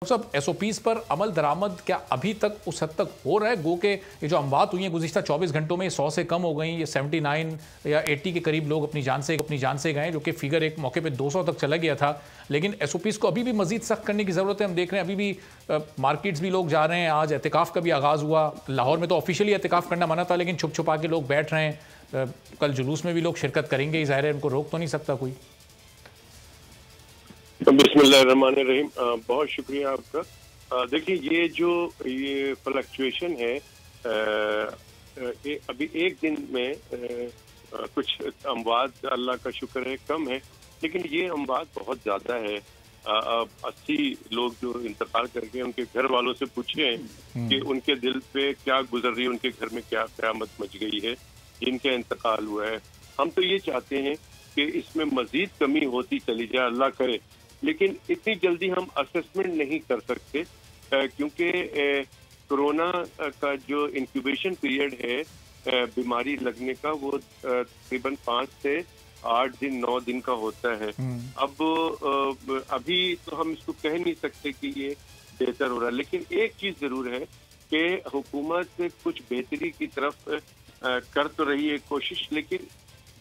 सब एसओपीज पर अमल दरामद क्या अभी तक उस हद तक हो रहा है? गो के ये जो अमवात हुई हैं गुज़िश्ता 24 घंटों में 100 से कम हो गई, ये 79 या 80 के करीब लोग अपनी जान से गए, जो कि फिगर एक मौके पे 200 तक चला गया था। लेकिन एसओपीज को अभी भी मजीद सख्त करने की ज़रूरत है। हम देख रहे हैं अभी भी मार्केट्स भी लोग जा रहे हैं। आज एहतिकाफ का भी आगाज़ हुआ। लाहौर में तो ऑफिशियली एहतिकाफ करना मना था, लेकिन छुप छुपा के लोग बैठ रहे हैं। कल जुलूस में भी लोग शिरकत करेंगे, ज़ाहिर है उनको रोक तो नहीं सकता कोई। बिस्मिल्लाहिर्रहमानिर्रहीम। बहुत शुक्रिया आपका। देखिए, ये फ्लक्चुएशन है, अभी एक दिन में कुछ अमवात अल्लाह का शुक्र है कम है, लेकिन ये अमवात बहुत ज़्यादा है। 80 लोग जो इंतकाल करके उनके घर वालों से पूछे कि उनके दिल पे क्या गुजर रही है, उनके घर में क्या क़यामत मच गई है जिनका इंतकाल हुआ है। हम तो ये चाहते हैं कि इसमें मजीद कमी होती चली जाए, अल्लाह करे, लेकिन इतनी जल्दी हम असेसमेंट नहीं कर सकते क्योंकि कोरोना का जो इंक्यूबेशन पीरियड है बीमारी लगने का, वो तकरीबन 5 से 8 दिन 9 दिन का होता है। अब अभी तो हम इसको कह नहीं सकते कि ये बेहतर हो रहा है, लेकिन एक चीज जरूर है कि हुकूमत कुछ बेहतरी की तरफ कर तो रही है कोशिश, लेकिन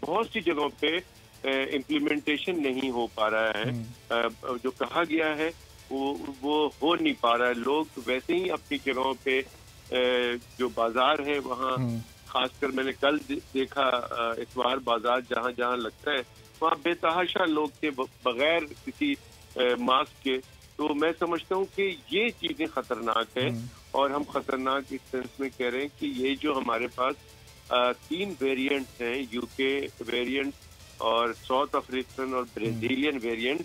बहुत सी जगहों पे इम्प्लीमेंटेशन नहीं हो पा रहा है। जो कहा गया है वो हो नहीं पा रहा है। लोग वैसे ही अपनी जगहों पे जो बाजार है वहाँ, खासकर मैंने कल देखा इतवार बाजार जहाँ जहाँ लगता है वहाँ बेतहाशा लोग थे बगैर किसी मास्क के। तो मैं समझता हूँ कि ये चीजें खतरनाक है, और हम खतरनाक इस सेंस में कह रहे हैं कि ये जो हमारे पास 3 वेरिएंट्स हैं, यूके वेरिएंट और साउथ अफ्रीकन और ब्राजीलियन वेरिएंट,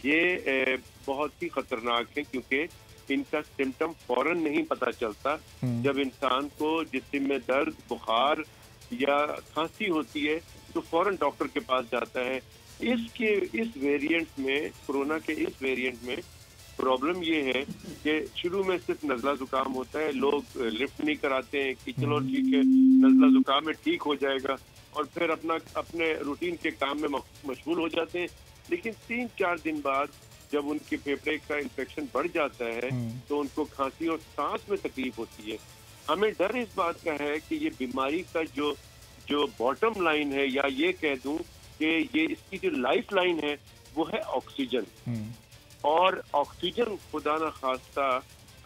ये बहुत ही खतरनाक है क्योंकि इनका सिम्टम फौरन नहीं पता चलता। जब इंसान को जिस्म में दर्द, बुखार या खांसी होती है तो फौरन डॉक्टर के पास जाता है। इस वेरिएंट में, कोरोना के इस वेरिएंट में प्रॉब्लम ये है कि शुरू में सिर्फ नज़ला जुकाम होता है, लोग लिफ्ट नहीं कराते हैं कि चलो ठीक है नज़ला जुकाम में ठीक हो जाएगा, और फिर अपने रूटीन के काम में मशगूल हो जाते हैं। लेकिन 3-4 दिन बाद जब उनके फेफड़े का इन्फेक्शन बढ़ जाता है तो उनको खांसी और सांस में तकलीफ होती है। हमें डर इस बात का है कि ये बीमारी का जो बॉटम लाइन है, या ये कह दूं कि ये इसकी जो लाइफ लाइन है वो है ऑक्सीजन। और ऑक्सीजन खुदा ना खास्ता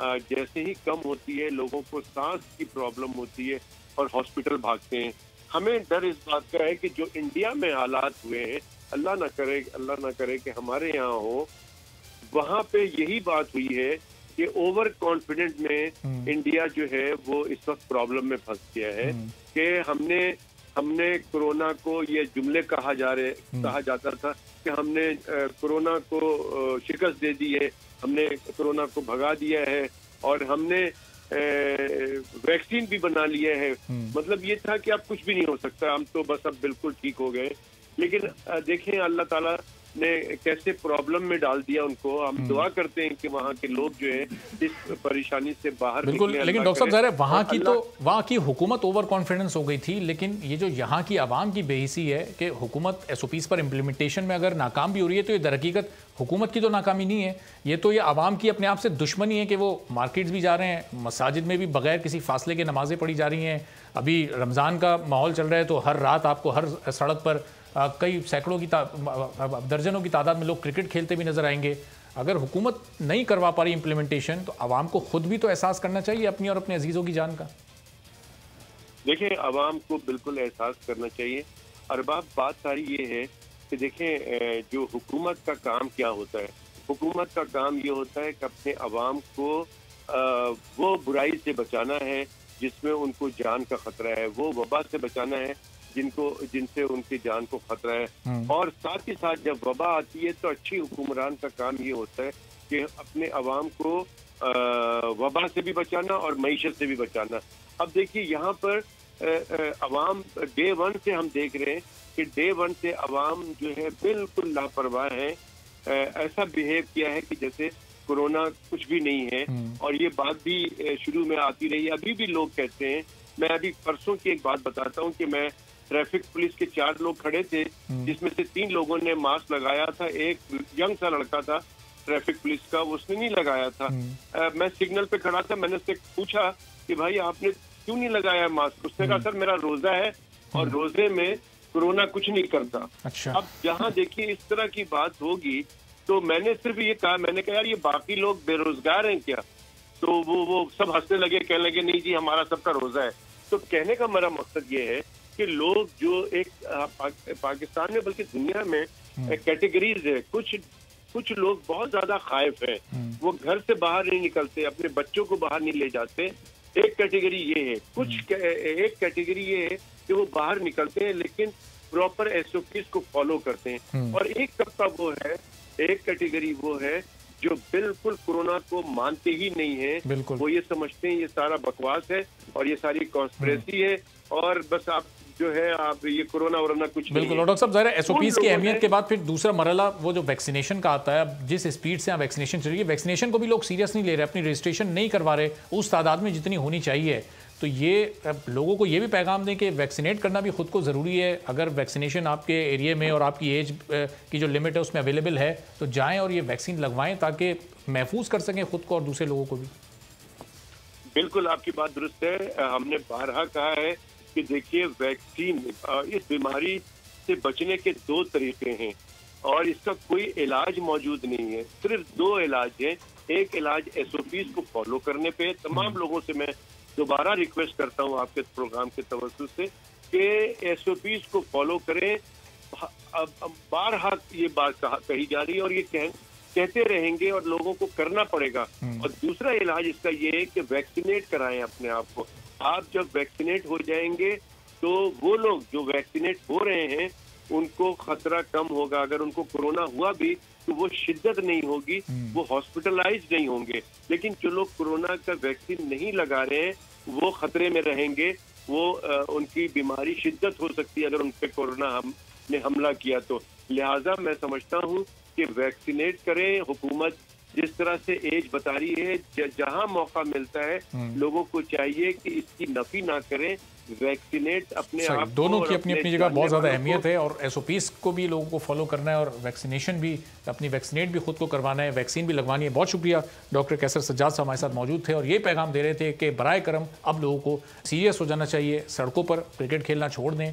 जैसे ही कम होती है लोगों को सांस की प्रॉब्लम होती है और हॉस्पिटल भागते हैं। हमें डर इस बात का है कि जो इंडिया में हालात हुए हैं, अल्लाह ना करे कि हमारे यहाँ हो, वहाँ पे यही बात हुई है कि ओवर कॉन्फिडेंट में इंडिया जो है वो इस वक्त प्रॉब्लम में फंस गया है कि हमने कोरोना को, ये जुमले कहा जाता था कि हमने कोरोना को शिकस्त दे दी है, हमने कोरोना को भगा दिया है, और हमने वैक्सीन भी बना लिया है। मतलब ये था कि अब कुछ भी नहीं हो सकता, हम तो बस अब बिल्कुल ठीक हो गए। लेकिन देखें अल्लाह ताला ने कैसे प्रॉब्लम में डाल दिया उनको। हम दुआ करते हैं कि वहाँ के लोग जो है इस परेशानी से बाहर बिल्कुल। लेकिन डॉक्टर साहब ज़ाहिर है वहाँ की हुकूमत ओवर कॉन्फिडेंस हो गई थी, लेकिन ये जो यहाँ की आवाम की बेहिसी है कि हुकूमत एसओपीज़ पर इम्प्लीमेंटेशन में अगर नाकाम भी हो रही है तो ये दरहकीकत हुकूमत की तो नाकामी नहीं है, ये तो ये आवाम की अपने आप से दुश्मनी है कि वो मार्केट्स भी जा रहे हैं, मसाजिद में भी बगैर किसी फासले के नमाज़ें पढ़ी जा रही हैं। अभी रमज़ान का माहौल चल रहा है तो हर रात आपको हर सड़क पर कई सैकड़ों की दर्जनों की तादाद में लोग क्रिकेट खेलते भी नजर आएंगे। अगर हुकूमत नहीं करवा पा रही इम्प्लीमेंटेशन तो आवाम को खुद भी तो एहसास करना चाहिए अपनी और अपने अजीजों की जान का। देखिए, आवाम को बिल्कुल एहसास करना चाहिए। और बात सारी ये है कि देखें जो हुकूमत का काम क्या होता है, हुकूमत का काम ये होता है कि अपने आवाम को वो बुराई से बचाना है जिसमें उनको जान का खतरा है, वो वबा से बचाना है जिनसे उनकी जान को खतरा है। और साथ ही साथ जब वबा आती है तो अच्छी हुक्मरान का काम ये होता है कि अपने अवाम को वबा से भी बचाना और मईशत से भी बचाना। अब देखिए यहाँ पर अवाम डे 1 से हम देख रहे हैं कि डे 1 से अवाम जो है बिल्कुल लापरवाह है। ऐसा बिहेव किया है कि जैसे कोरोना कुछ भी नहीं है, और ये बात भी शुरू में आती रही। अभी भी लोग कहते हैं, मैं अभी परसों की एक बात बताता हूँ कि मैं ट्रैफिक पुलिस के 4 लोग खड़े थे जिसमें से 3 लोगों ने मास्क लगाया था, एक यंग सा लड़का था ट्रैफिक पुलिस का, उसने नहीं लगाया था। मैं सिग्नल पे खड़ा था, मैंने उससे पूछा कि भाई आपने क्यों नहीं लगाया मास्क? उसने कहा सर मेरा रोजा है और रोजे में कोरोना कुछ नहीं करता। अच्छा। अब जहाँ देखिए इस तरह की बात होगी तो मैंने सिर्फ ये कहा, मैंने कहा यार ये बाकी लोग बेरोजगार हैं क्या? तो वो सब हंसने लगे, कहने लगे नहीं जी हमारा सबका रोजा है। तो कहने का मेरा मकसद ये है कि लोग जो एक पाकिस्तान में बल्कि दुनिया में कैटेगरीज है, कुछ लोग बहुत ज्यादा खाइफ हैं, वो घर से बाहर नहीं निकलते, अपने बच्चों को बाहर नहीं ले जाते। एक कैटेगरी ये है, एक कैटेगरी ये है कि वो बाहर निकलते हैं लेकिन प्रॉपर SOPs को फॉलो करते हैं, और एक तबका वो है, एक कैटेगरी वो है जो बिल्कुल कोरोना को मानते ही नहीं है। वो ये समझते हैं ये सारा बकवास है और ये सारी कॉन्स्पिरेसी है और बस आप जो है आप ये कोरोना वरोना कुछ नहीं। बिल्कुल डॉक्टर साहब, ज़ाहिर है SOPs की अहमियत के बाद फिर दूसरा मरहला वो जो वैक्सीनेशन का आता है, जिस स्पीड से वैक्सीनेशन चल रही है, वैक्सीनेशन को भी लोग सीरियस नहीं ले रहे, अपनी रजिस्ट्रेशन नहीं करवा रहे उस तादाद में जितनी होनी चाहिए। तो ये लोगों को ये भी पैगाम दें कि वैक्सीनेट करना भी खुद को ज़रूरी है। अगर वैक्सीनेशन आपके एरिया में और आपकी एज की जो लिमिट है उसमें अवेलेबल है तो जाएं और ये वैक्सीन लगवाएं ताकि महफूज कर सकें खुद को और दूसरे लोगों को भी। बिल्कुल आपकी बात दुरुस्त है। हमने बारहा कहा है कि देखिए वैक्सीन इस बीमारी से बचने के 2 तरीके हैं और इसका कोई इलाज मौजूद नहीं है, सिर्फ 2 इलाज हैं। एक इलाज SOPs को फॉलो करने पे। तमाम लोगों से मैं दोबारा रिक्वेस्ट करता हूं आपके प्रोग्राम के तवज्जुह से कि SOPs को फॉलो करें। अब बारहा ये बात कही जा रही है और ये कहते रहेंगे और लोगों को करना पड़ेगा। और दूसरा इलाज इसका ये है कि वैक्सीनेट कराएं अपने आप को। आप जब वैक्सीनेट हो जाएंगे तो वो लोग जो वैक्सीनेट हो रहे हैं उनको खतरा कम होगा। अगर उनको कोरोना हुआ भी तो वो शिद्दत नहीं होगी, वो हॉस्पिटलाइज नहीं होंगे। लेकिन जो लोग कोरोना का वैक्सीन नहीं लगा रहे हैं वो खतरे में रहेंगे, वो उनकी बीमारी शिद्दत हो सकती है अगर उन पे कोरोना ने हमला किया तो। लिहाजा मैं समझता हूँ कि वैक्सीनेट करें। हुकूमत जिस तरह से एज बता रही है, जहां मौका मिलता है लोगों को चाहिए कि इसकी नफी ना करें, वैक्सीनेट अपने आप। दोनों की अपनी अपनी जगह बहुत ज़्यादा अहमियत है और SOPs को भी लोगों को फॉलो करना है और वैक्सीनेशन भी, अपनी वैक्सीनेट भी खुद को करवाना है, वैक्सीन भी लगवानी है। बहुत शुक्रिया डॉक्टर कैसर सज्जाद साहब हमारे साथ मौजूद थे और ये पैगाम दे रहे थे कि बराए करम अब लोगों को सीरियस हो जाना चाहिए, सड़कों पर क्रिकेट खेलना छोड़ दें